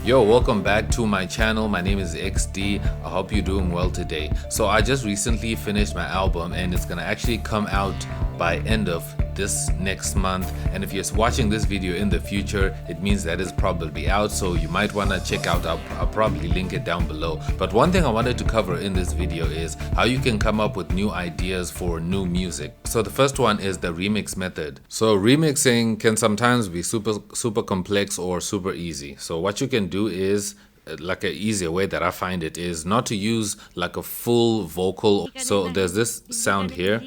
Yo, welcome back to my channel. My name is XD. I hope you're doing well today. So I just recently finished my album and it's gonna actually come out by end of this next month, and if you're watching this video in the future, it means that it's probably out, so you might want to check out. I'll probably link it down below. But one thing I wanted to cover in this video is how you can come up with new ideas for new music. So the first one is the remix method. So remixing can sometimes be super complex or super easy. So what you can do is, like an easier way that I find it, is not to use like a full vocal. So there's this sound here,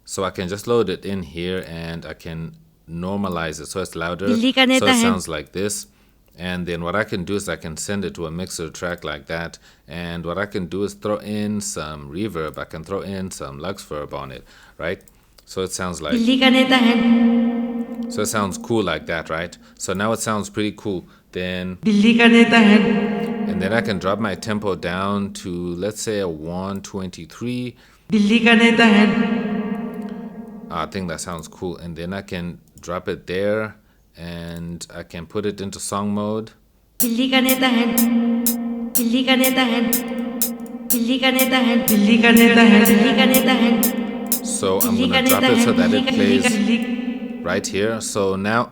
so I can just load it in here and I can normalize it so it's louder, so it sounds like this. And then what I can do is I can send it to a mixer track like that, and what I can do is throw in some reverb. I can throw in some lux verb on it, right? So it sounds like, so it sounds cool like that, right? So now it sounds pretty cool. Then and then I can drop my tempo down to, let's say, a 123. I think that sounds cool. And then I can drop it there and I can put it into song mode. So I'm gonna drop it so that it plays right here. So now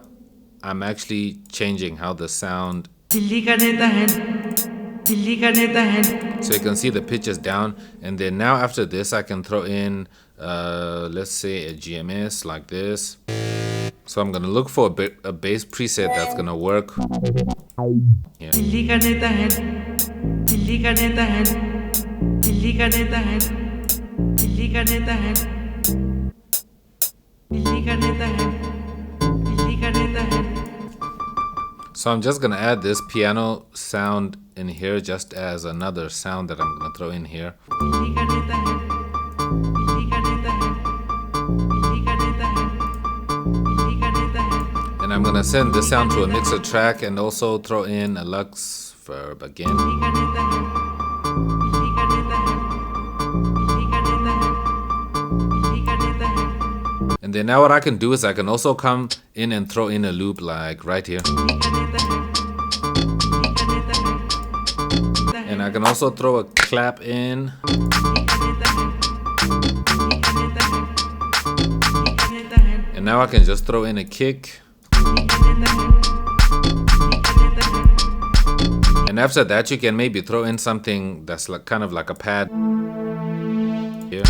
I'm actually changing how the sound, so you can see the pitch is down. And then now after this I can throw in let's say a GMS like this. So I'm gonna look for a bass preset that's gonna work here. So I'm just gonna add this piano sound in here just as another sound that I'm gonna throw in here. And I'm gonna send this sound to a mixer track and also throw in a lux verb again. And then now what I can do is I can also come in and throw in a loop like right here. And I can also throw a clap in. And now I can just throw in a kick. And after that you can maybe throw in something that's like kind of like a pad here.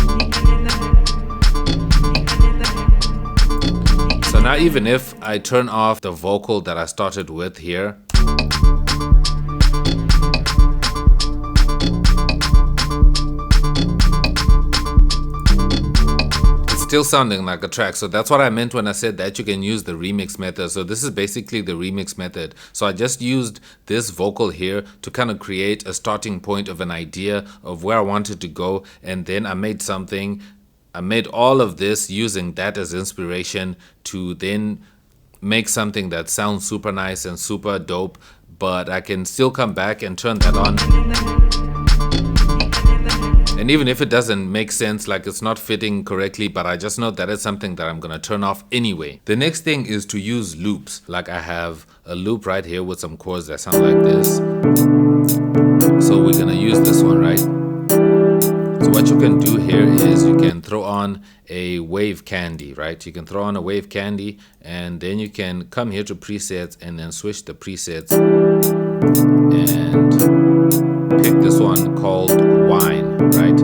So now even if I turn off the vocal that I started with here, it's still sounding like a track. So that's what I meant when I said that you can use the remix method. So this is basically the remix method. So I just used this vocal here to kind of create a starting point of an idea of where I wanted to go, and then I made something. I made all of this using that as inspiration to then make something that sounds super nice and super dope, but I can still come back and turn that on. And even if it doesn't make sense, like it's not fitting correctly, but I just know that it's something that I'm gonna turn off anyway. The next thing is to use loops. Like I have a loop right here with some chords that sound like this. So we're gonna use this one, right? So what you can do here is you can throw on a wave candy, right? You can throw on a wave candy, and then you can come here to presets and then switch the presets and pick this one called wine, right?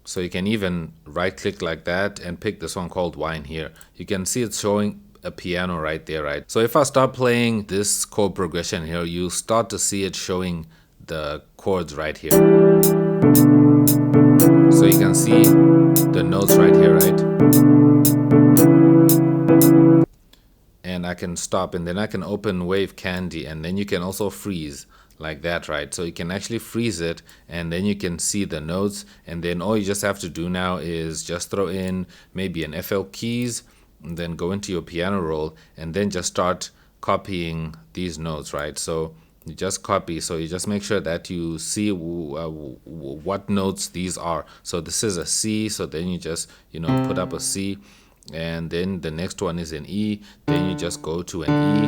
So you can even right click like that and pick this one called wine here. You can see it's showing a piano right there, right? So if I start playing this chord progression here, you start to see it showing the chords right here. So you can see the notes right here, right? And I can stop, and then I can open wave candy, and then you can also freeze like that, right? So you can actually freeze it, and then you can see the notes, and then all you just have to do now is just throw in maybe an FL keys, and then go into your piano roll, and then just start copying these notes, right? So you just copy, so you just make sure that you see what notes these are. So this is a C, so then you just, put up a C, and then the next one is an E, then you just go to an E,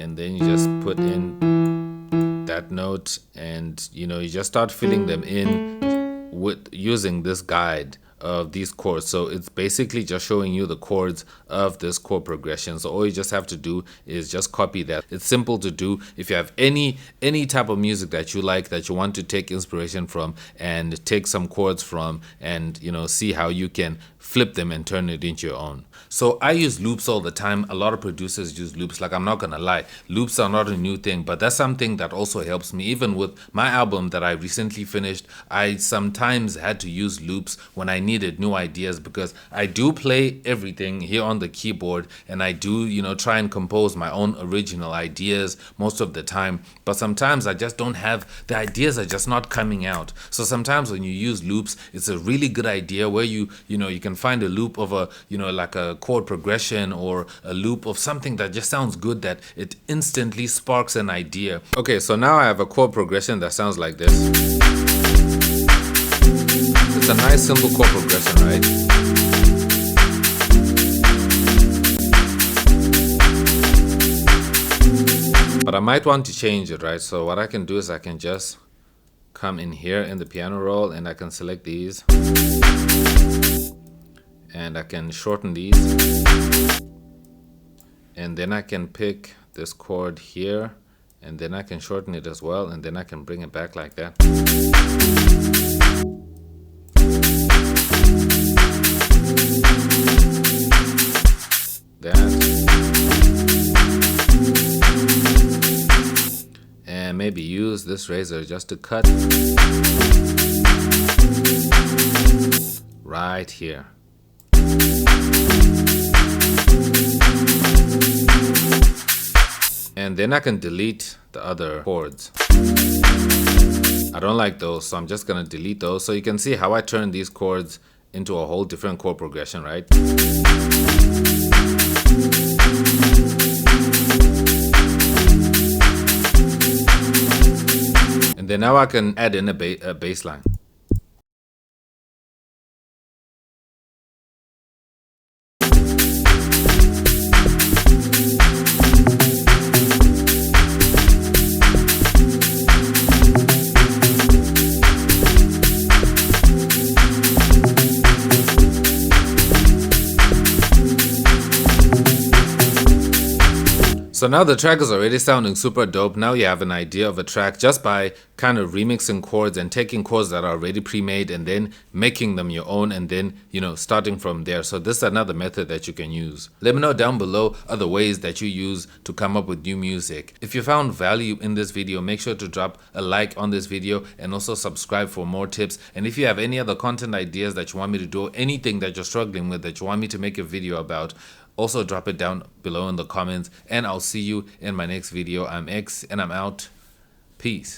and then you just put in that note, and you just start filling them in with using this guide of these chords. So it's basically just showing you the chords of this chord progression. So all you just have to do is just copy that. It's simple to do. If you have any type of music that you like, that you want to take inspiration from and take some chords from, and see how you can flip them and turn it into your own. So I use loops all the time. A lot of producers use loops. Like, I'm not gonna lie, loops are not a new thing, but that's something that also helps me. Even with my album that I recently finished, I sometimes had to use loops when I needed new ideas, because I do play everything here on the keyboard, and I do try and compose my own original ideas most of the time, but sometimes I just don't have the ideas, are just not coming out. So sometimes when you use loops, it's a really good idea where you can find a loop of a like a chord progression, or a loop of something that just sounds good, that it instantly sparks an idea. Okay, so now I have a chord progression that sounds like this. It's a nice simple chord progression, right? But I might want to change it, right? So what I can do is I can just come in here in the piano roll, and I can select these, and I can shorten these, and then I can pick this chord here, and then I can shorten it as well, and then I can bring it back like that. And maybe use this razor just to cut right here. And then I can delete the other chords. I don't like those, so I'm just gonna delete those. So you can see how I turn these chords into a whole different chord progression, right? And then now I can add in a bass line. So now the track is already sounding super dope. Now you have an idea of a track just by kind of remixing chords and taking chords that are already pre-made and then making them your own, and then, starting from there. So this is another method that you can use. Let me know down below other ways that you use to come up with new music. If you found value in this video, make sure to drop a like on this video and also subscribe for more tips. And if you have any other content ideas that you want me to do, anything that you're struggling with that you want me to make a video about, also drop it down below in the comments, and I'll see you in my next video. I'm X, and I'm out. Peace.